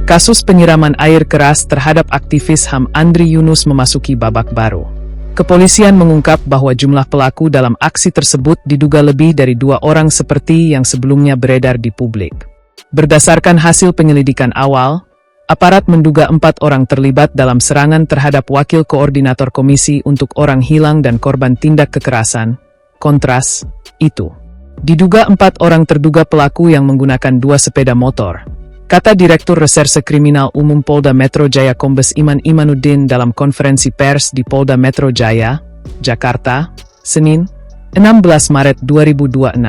Kasus penyiraman air keras terhadap aktivis HAM Andri Yunus memasuki babak baru. Kepolisian mengungkap bahwa jumlah pelaku dalam aksi tersebut diduga lebih dari 2 orang seperti yang sebelumnya beredar di publik. Berdasarkan hasil penyelidikan awal, aparat menduga 4 orang terlibat dalam serangan terhadap Wakil Koordinator Komisi untuk Orang Hilang dan Korban Tindak Kekerasan, Kontras, itu. Diduga 4 orang terduga pelaku yang menggunakan 2 sepeda motor. Kata Direktur Reserse Kriminal Umum Polda Metro Jaya Kombes Iman Imanuddin dalam konferensi pers di Polda Metro Jaya, Jakarta, Senin, 16 Maret 2026.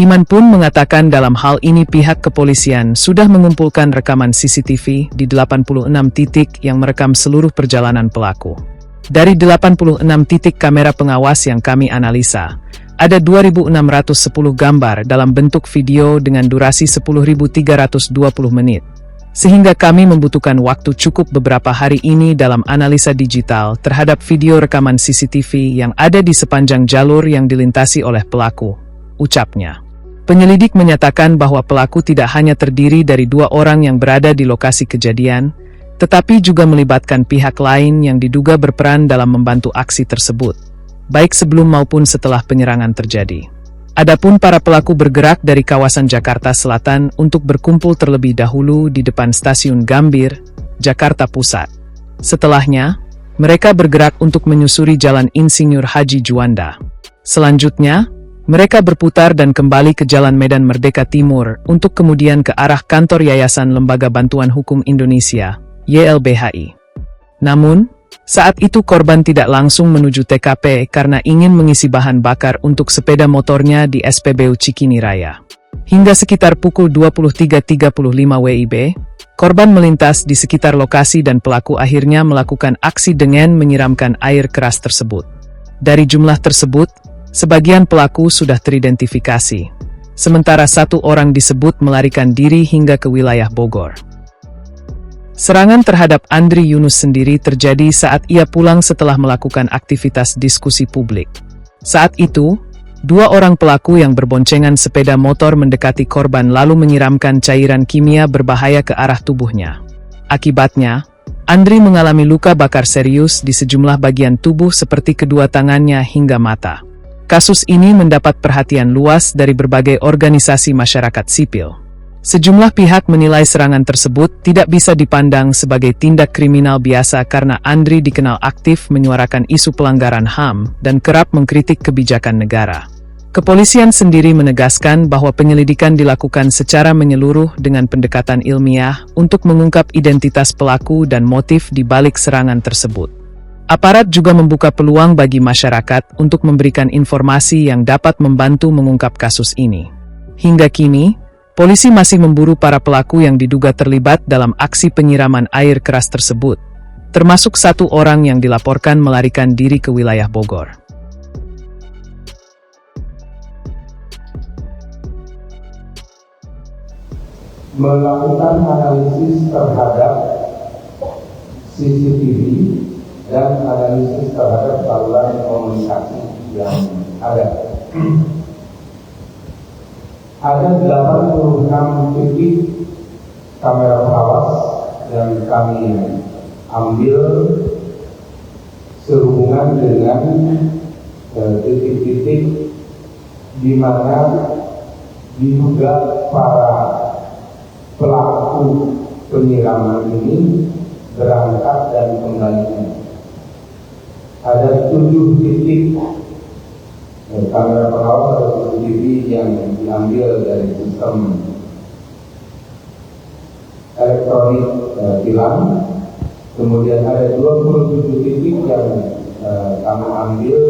Iman pun mengatakan dalam hal ini pihak kepolisian sudah mengumpulkan rekaman CCTV di 86 titik yang merekam seluruh perjalanan pelaku. Dari 86 titik kamera pengawas yang kami analisa, ada 2.610 gambar dalam bentuk video dengan durasi 10.320 menit. Sehingga kami membutuhkan waktu cukup beberapa hari ini dalam analisa digital terhadap video rekaman CCTV yang ada di sepanjang jalur yang dilintasi oleh pelaku, ucapnya. Penyelidik menyatakan bahwa pelaku tidak hanya terdiri dari 2 orang yang berada di lokasi kejadian, tetapi juga melibatkan pihak lain yang diduga berperan dalam membantu aksi tersebut, baik sebelum maupun setelah penyerangan terjadi. Adapun para pelaku bergerak dari kawasan Jakarta Selatan untuk berkumpul terlebih dahulu di depan stasiun Gambir, Jakarta Pusat. Setelahnya, mereka bergerak untuk menyusuri Jalan Insinyur Haji Juanda. Selanjutnya, mereka berputar dan kembali ke Jalan Medan Merdeka Timur untuk kemudian ke arah kantor Yayasan Lembaga Bantuan Hukum Indonesia, YLBHI. Namun, saat itu korban tidak langsung menuju TKP karena ingin mengisi bahan bakar untuk sepeda motornya di SPBU Cikini Raya. Hingga sekitar pukul 23.35 WIB, korban melintas di sekitar lokasi dan pelaku akhirnya melakukan aksi dengan menyiramkan air keras tersebut. Dari jumlah tersebut, sebagian pelaku sudah teridentifikasi, sementara 1 orang disebut melarikan diri hingga ke wilayah Bogor. Serangan terhadap Andri Yunus sendiri terjadi saat ia pulang setelah melakukan aktivitas diskusi publik. Saat itu, 2 orang pelaku yang berboncengan sepeda motor mendekati korban lalu menyiramkan cairan kimia berbahaya ke arah tubuhnya. Akibatnya, Andri mengalami luka bakar serius di sejumlah bagian tubuh seperti kedua tangannya hingga mata. Kasus ini mendapat perhatian luas dari berbagai organisasi masyarakat sipil. Sejumlah pihak menilai serangan tersebut tidak bisa dipandang sebagai tindak kriminal biasa karena Andri dikenal aktif menyuarakan isu pelanggaran HAM dan kerap mengkritik kebijakan negara. Kepolisian sendiri menegaskan bahwa penyelidikan dilakukan secara menyeluruh dengan pendekatan ilmiah untuk mengungkap identitas pelaku dan motif di balik serangan tersebut. Aparat juga membuka peluang bagi masyarakat untuk memberikan informasi yang dapat membantu mengungkap kasus ini. Hingga kini, polisi masih memburu para pelaku yang diduga terlibat dalam aksi penyiraman air keras tersebut, termasuk 1 orang yang dilaporkan melarikan diri ke wilayah Bogor. Melakukan analisis terhadap CCTV dan analisis terhadap saluran komunikasi yang ada. Ada 86 titik kamera pengawas yang kami ambil sehubungan dengan titik-titik di mana diduga para pelaku penyiraman ini berangkat dan kembali. Ada 7 titik kamera pengawas atau CCTV yang diambil dari sistem elektronik tilang. Kemudian ada 27 titik yang kami ambil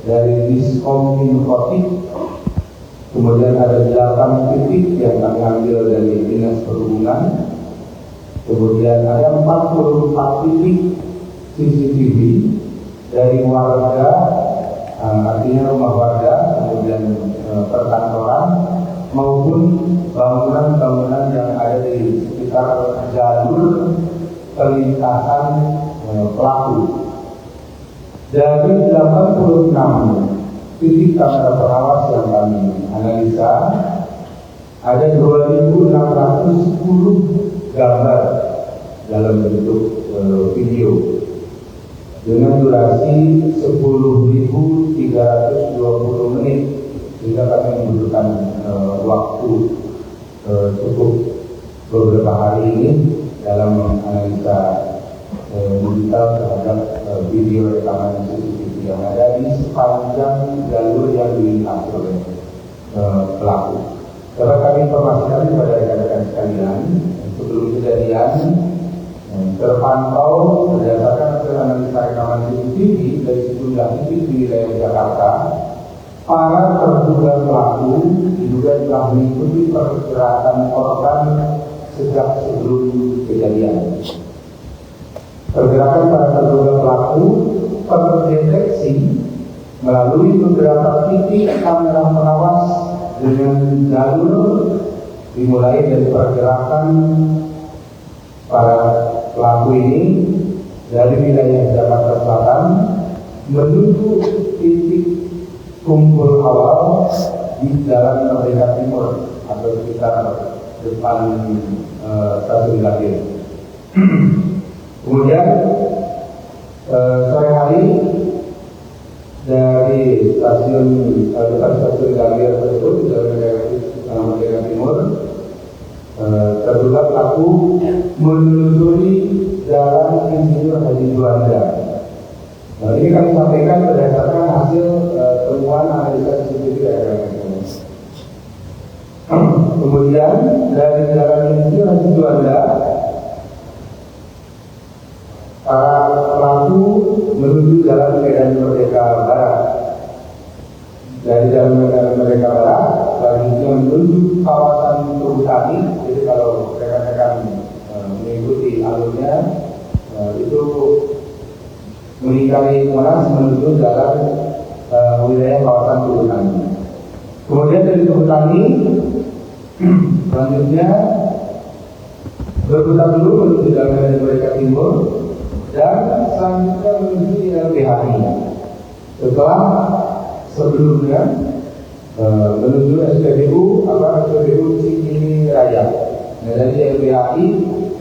dari Diskom Infotik. Kemudian ada 8 titik yang kami ambil dari Dinas Perhubungan. Kemudian ada 44 titik CCTV dari warga, artinya rumah warga, kemudian perkantoran, maupun bangunan-bangunan yang ada di sekitar jalur perlintasan pelaku. Dari 86 titik kamera pengawas yang kami analisa, ada 2.610 gambar dalam bentuk video dengan durasi 10.320 menit, sehingga kami membutuhkan waktu cukup beberapa hari ini dalam menganalisa digital terhadap video rekaman CCTV yang ada di sepanjang jalur yang dilintasi oleh pelaku. Dapat kami informasikan kepada rekan-rekan sekalian, sebelum kejadian terpantau berdasarkan hasil analisa rekaman CCTV dari sejumlah titik di wilayah Jakarta, para terduga pelaku diduga telah mengikuti pergerakan korban sejak sebelum kejadian. Pergerakan para terduga pelaku terdeteksi melalui beberapa titik kamera pengawas dengan jalur dimulai dari pergerakan para pelaku ini dari wilayah Jakarta Selatan menuju titik kumpul awal di Jalan Merdeka Timur atau sekitar depan stasiun Gambir. Kemudian sore hari dari depan stasiun Gambir tersebut di Jalan Merdeka Timur, terduga pelaku menelusuri Jalan Insinyur Haji Juanda. Nah, ini kami sampaikan berdasarkan hasil temuan analisa CCTV daerah. Kemudian dari Jalan Insinyur Haji Juanda, para pelaku menuju Jalan Medan Merdeka Barat. Dari Jalan Medan Merdeka Barat, selanjutnya menuju kawasan Tugutani. Jadi kalau rekan-rekan mengikuti alurnya, itu melingkari Monas menuju jalan wilayah kawasan Tugutani. Kemudian dari Tugutani, selanjutnya berputar dulu menuju Jalan Medan Merdeka Timur dan selanjutnya menuju LBHI. Setelah sebelumnya menuju SPBU Cikini Raya. Nah, dari LBHI,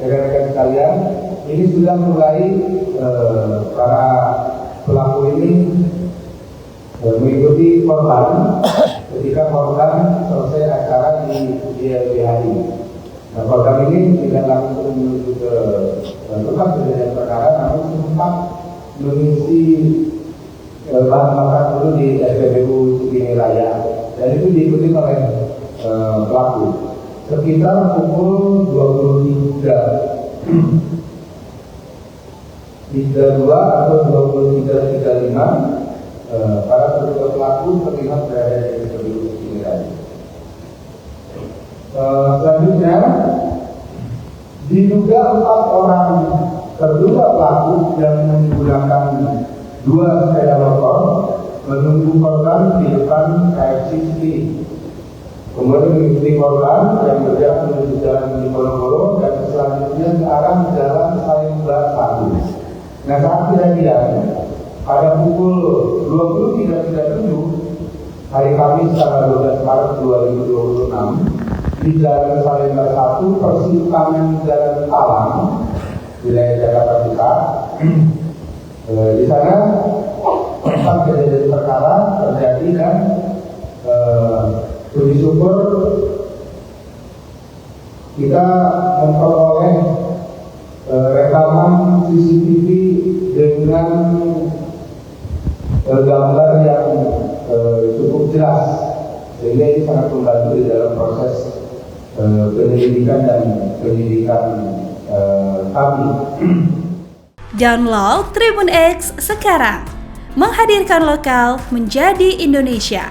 rekan-rekan sekalian, ini sudah mulai para pelaku ini mengikuti korban ketika korban selesai acara di LBHI. Nah, korban ini tidak langsung menuju ke tempat kejadian perkara, namun sempat mengisi bahan bakar dulu di SPBU Cikini Raya, dan itu diikuti oleh pelaku. Sekitar pukul 23.32 atau 23.35, para terduga pelaku terlihat berada di SPBU Cikini Raya. Selanjutnya, diduga 4 orang terduga pelaku yang menggunakan 2 sepeda motor menunggu korban di depan KFC City. Kemudian mengikuti korban yang bergerak menuju Jalan Diponegoro dan selanjutnya ke arah Jalan Salemba 1. Nah, saat kejadian pada pukul 23.37 hari Kamis tanggal 12 Maret 2026 di Jalan Salemba 1 persimpangan Jalan Talang, wilayah Jakarta Pusat. Di sana tempat kejadian perkara terjadi dan puji syukur kita memperoleh rekaman CCTV dengan gambar yang cukup jelas, sehingga ini sangat membantu di dalam proses penyelidikan dan penyidikan kami. Download Tribun X sekarang, menghadirkan lokal menjadi Indonesia.